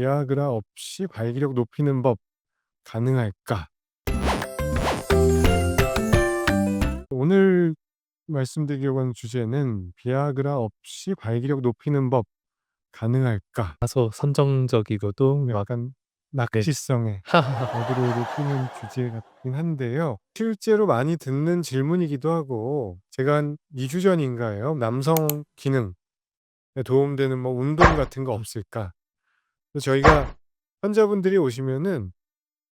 비아그라 없이 발기력 높이는 법 가능할까? 오늘 말씀드리려고 하는 주제는 비아그라 없이 발기력 높이는 법 가능할까? 다소 선정적이고도 막 약간 네. 낚시성의 어그로를 끄는 주제 같긴 한데요. 실제로 많이 듣는 질문이기도 하고, 제가 한 2주 전인가요? 남성 기능에 도움되는 뭐 운동 같은 거 없을까? 그래서 저희가 환자분들이 오시면은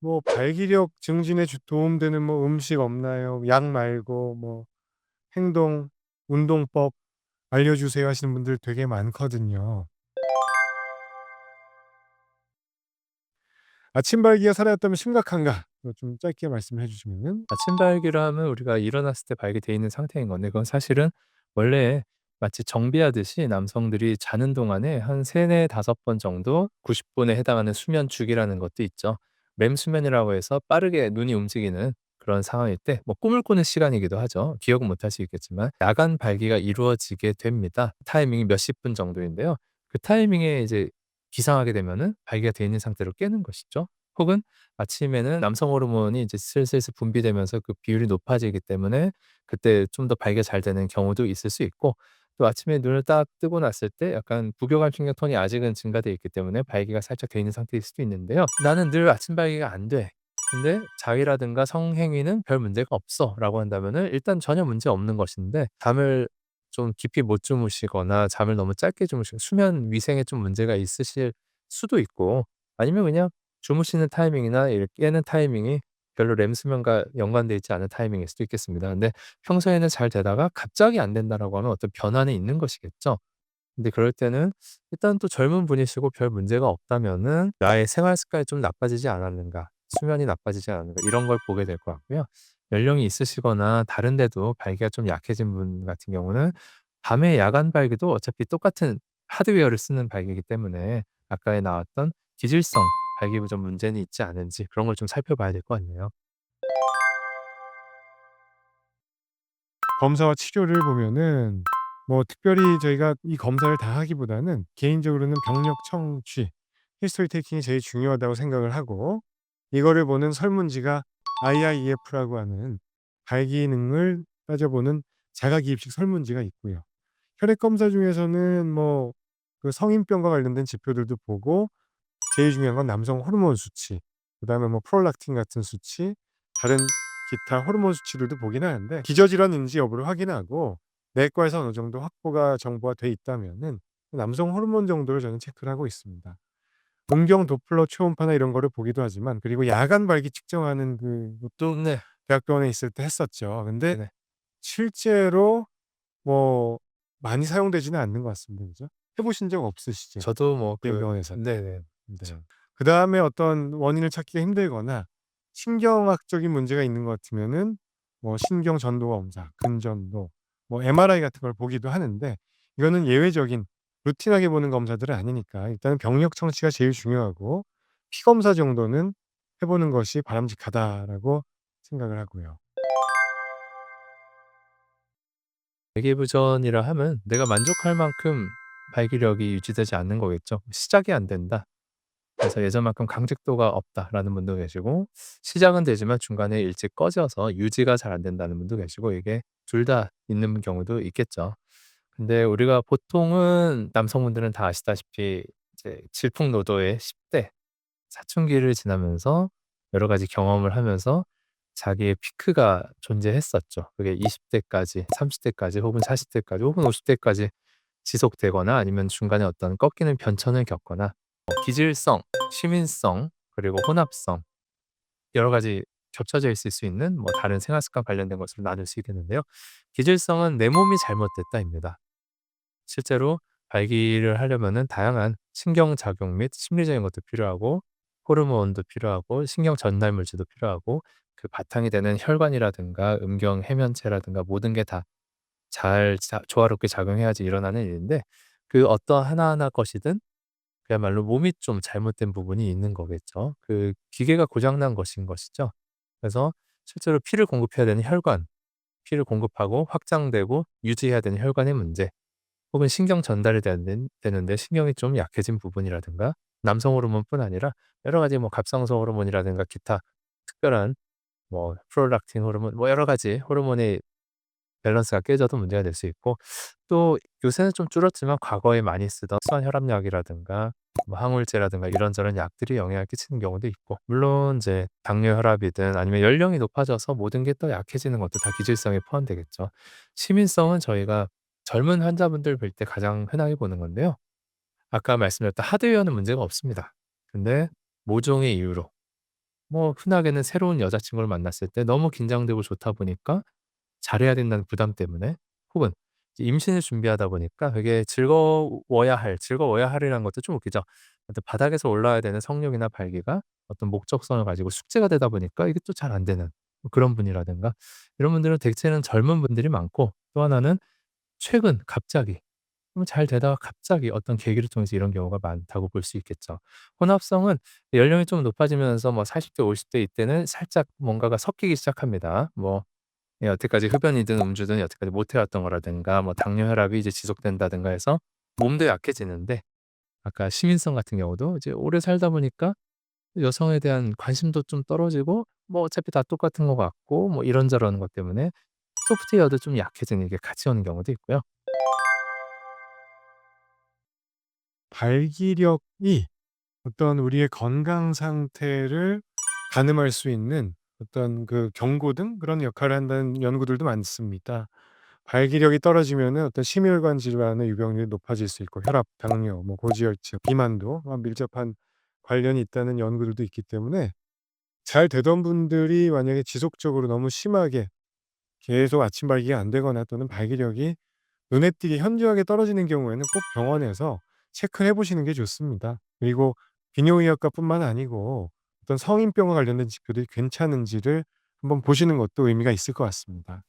뭐 발기력 증진에 도움되는 뭐 음식 없나요? 약 말고 뭐 행동, 운동법 알려주세요 하시는 분들 되게 많거든요. 아침 발기가 사라졌다면 심각한가? 좀 짧게 말씀해 주시면은. 아침 발기를 하면 우리가 일어났을 때 발기돼 있는 상태인 건데 그건 사실은 원래 마치 정비하듯이 남성들이 자는 동안에 한 3-4-5번 정도 90 분에 해당하는 수면 주기라는 것도 있죠. 렘 수면이라고 해서 빠르게 눈이 움직이는 그런 상황일 때 뭐 꿈을 꾸는 시간이기도 하죠. 기억은 못 하시겠지만 야간 발기가 이루어지게 됩니다. 타이밍이 몇십 분 정도인데요. 그 타이밍에 이제 기상하게 되면은 발기가 돼 있는 상태로 깨는 것이죠. 혹은 아침에는 남성 호르몬이 이제 슬슬슬 분비되면서 그 비율이 높아지기 때문에 그때 좀 더 발기가 잘 되는 경우도 있을 수 있고, 또 아침에 눈을 딱 뜨고 났을 때 약간 부교감 신경 톤이 아직은 증가돼 있기 때문에 발기가 살짝 돼 있는 상태일 수도 있는데요. "나는 늘 아침 발기가 안 돼. 근데 자위라든가 성행위는 별 문제가 없어."라고 한다면은 일단 전혀 문제 없는 것인데, 잠을 좀 깊이 못 주무시거나 잠을 너무 짧게 주무시고 수면 위생에 좀 문제가 있으실 수도 있고, 아니면 그냥 주무시는 타이밍이나 깨는 타이밍이 별로 렘 수면과 연관돼 있지 않은 타이밍일 수도 있겠습니다. 근데 평소에는 잘 되다가 갑자기 안 된다라고 하면 어떤 변화는 있는 것이겠죠. 근데 그럴 때는 일단 또 젊은 분이시고 별 문제가 없다면은 '나의 생활 습관이 좀 나빠지지 않았는가. 수면이 나빠지지 않았는가.' 이런 걸 보게 될 것 같고요. 연령이 있으시거나 다른 데도 발기가 좀 약해진 분 같은 경우는 밤에 야간 발기도 어차피 똑같은 하드웨어를 쓰는 발기이기 때문에 아까 나왔던 기질성 발기 부전 문제는 있지 않은지 그런 걸 좀 살펴봐야 될 것 같네요. 검사와 치료를 보면은 뭐 특별히 저희가 이 검사를 다 하기보다는 개인적으로는 병력 청취, 히스토리 테이킹이 제일 중요하다고 생각을 하고, 이거를 보는 설문지가 IIEF라고 하는 발기능을 따져보는 자가기입식 설문지가 있고요. 혈액 검사 중에서는 뭐 그 성인병과 관련된 지표들도 보고, 제일 중요한 건 남성 호르몬 수치, 그다음에 뭐 프롤락틴 같은 수치, 다른 기타 호르몬 수치들도 보긴 하는데, 기저질환인지 여부를 확인하고 내과에서 어느 정도 확보가 정보가 돼 있다면은 남성 호르몬 정도를 저는 체크를 하고 있습니다. 음경 도플러 초음파나 이런 거를 보기도 하지만, 그리고 야간 발기 측정하는 그것도 네. 대학병원에 있을 때 했었죠. 근데 네네. 실제로 뭐 많이 사용되지는 않는 것 같습니다. 그죠? 해 보신 적 없으시죠? 저도 뭐 대학병원에서는. 네네. 네. 그쵸. 그다음에 어떤 원인을 찾기가 힘들거나 신경학적인 문제가 있는 것 같으면은 뭐 신경 전도 검사, 근전도, 뭐 MRI 같은 걸 보기도 하는데, 이거는 예외적인 루틴하게 보는 검사들은 아니니까 일단은 병력 청취가 제일 중요하고, 피 검사 정도는 해 보는 것이 바람직하다라고 생각을 하고요. 발기부전이라 함은 내가 만족할 만큼 발기력이 유지되지 않는 거겠죠. '시작이 안 된다. 그래서 예전만큼 강직도가 없다.'라는 분도 계시고, 시작은 되지만 중간에 일찍 꺼져서 유지가 잘 안 된다는 분도 계시고, 이게 둘 다 있는 경우도 있겠죠. 근데 우리가 보통은 남성분들은 다 아시다시피 이제 질풍노도의 10대 사춘기를 지나면서 여러 가지 경험을 하면서 자기의 피크가 존재했었죠. 그게 20 대까지, 30 대까지 혹은 40 대까지 혹은 50 대까지 지속되거나 아니면 중간에 어떤 꺾이는 변천을 겪거나 기질성, 시민성, 그리고 혼합성 여러 가지 겹쳐져 있을 수 있는 뭐 다른 생활 습관 관련된 것으로 나눌 수 있겠는데요. 기질성은 '내 몸이 잘못됐다.'입니다. 실제로 발기를 하려면은 다양한 신경작용 및 심리적인 것도 필요하고, 호르몬도 필요하고, 신경 전달 물질도 필요하고, 그 바탕이 되는 혈관이라든가 음경 해면체라든가 모든 게 다 잘 조화롭게 작용해야지 일어나는 일인데, 그 어떤 하나하나 것이든 그야말로 몸이 좀 잘못된 부분이 있는 거겠죠. 그 기계가 고장 난 것인 것이죠. 그래서 실제로 피를 공급해야 되는 혈관, 피를 공급하고 확장되고 유지해야 되는 혈관의 문제, 혹은 신경 전달이 되는데 신경이 좀 약해진 부분이라든가 남성 호르몬뿐 아니라 여러 가지 뭐 갑상선 호르몬이라든가 기타 특별한 뭐 프롤락틴 호르몬 뭐 여러 가지 호르몬의 밸런스가 깨져도 문제가 될 수 있고, 또 요새는 좀 줄었지만 과거에 많이 쓰던 수한 혈압약이라든가 뭐 항우울제라든가 이런저런 약들이 영향을 끼치는 경우도 있고, 물론 이제 당뇨 혈압이든 아니면 연령이 높아져서 모든 게 더 약해지는 것도 다 기질성에 포함되겠죠. 시민성은 저희가 젊은 환자분들 볼 때 가장 흔하게 보는 건데요. 아까 말씀드렸던 하드웨어는 문제가 없습니다. 근데 모종의 이유로 뭐 흔하게는 새로운 여자친구를 만났을 때 너무 긴장되고 좋다 보니까 잘해야 된다는 부담 때문에, 혹은 이제 임신을 준비하다 보니까 되게 즐거워야 할이라는 것도 좀 웃기죠. 어떤 바닥에서 올라와야 되는 성욕이나 발기가 어떤 목적성을 가지고 숙제가 되다 보니까 이게 또 잘 안 되는 뭐 그런 분이라든가, 이런 분들은 대체는 젊은 분들이 많고, 또 하나는 최근 갑자기 잘 되다가 갑자기 어떤 계기를 통해서 이런 경우가 많다고 볼 수 있겠죠. 혼합성은 연령이 좀 높아지면서 뭐 40 대 50대 이때는 살짝 뭔가가 섞이기 시작합니다. 뭐 여태까지 흡연이든 음주든 여태까지 못 해왔던 거라든가 뭐 당뇨 혈압이 이제 지속된다든가 해서 몸도 약해지는데, 아까 시민성 같은 경우도 이제 오래 살다 보니까 여성에 대한 관심도 좀 떨어지고 뭐 어차피 다 똑같은 것 같고 뭐 이런저런 것 때문에 소프트웨어도 좀 약해지는 게 같이 오는 경우도 있고요. 발기력이 어떤 우리의 건강 상태를 가늠할 수 있는 어떤 그 경고등 그런 역할을 한다는 연구들도 많습니다. 발기력이 떨어지면은 어떤 심혈관 질환의 유병률이 높아질 수 있고 혈압, 당뇨, 뭐 고지혈증, 비만도 밀접한 관련이 있다는 연구들도 있기 때문에 잘 되던 분들이 만약에 지속적으로 너무 심하게 계속 아침 발기가 안 되거나 또는 발기력이 눈에 띄게 현저하게 떨어지는 경우에는 꼭 병원에서 체크를 해 보시는 게 좋습니다. 그리고 비뇨기과뿐만 아니고 어떤 성인병과 관련된 지표들이 괜찮은지를 한번 보시는 것도 의미가 있을 것 같습니다.